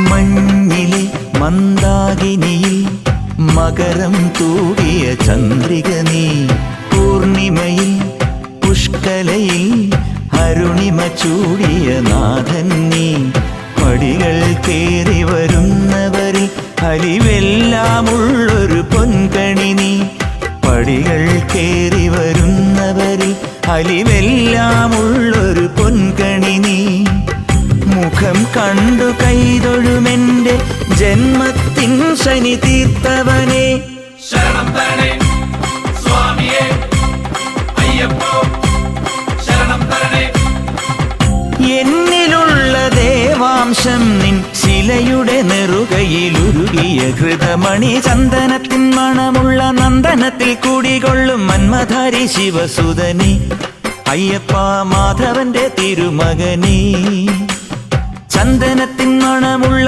മഞ്ഞിലെ മന്ദാകിനിയിൽ മകരം തൂകിയ ചന്ദ്രിക നീ, പൂർണിമയിൽ പുഷ്കലയിൽ അരുണിമ ചൂടിയ നാഥൻ നീ. പടികൾ കേറി വരുന്നവരിൽ അലിവെല്ലാമുള്ളൊരു പൊൻകണി നീ. പടികൾ കേറി വരുന്നവരിൽ അലിവെല്ലാമുള്ളൊരു പൊൻകണി നീ. മുഖം കണ്ടു കൈതൊഴുമെന്റെ ജന്മത്തിൻ ശനി തീർത്തവനെ. ശരണം തരണേ സ്വാമിയേ അയ്യപ്പോ, ശരണം തരണേ. എന്നിലുള്ള ദേവാംശം നിൻ ശിലയുടെ നെറുകയിലുരുകിയ ഹൃതമണി. ചന്ദനത്തിൻ മണമുള്ള നന്ദനത്തിൽ കൂടികൊള്ളും മന്മധാരി ശിവസുതനി. അയ്യപ്പ മാധവന്റെ തിരുമകനീ. ചന്ദനത്തിൻ മണമുള്ള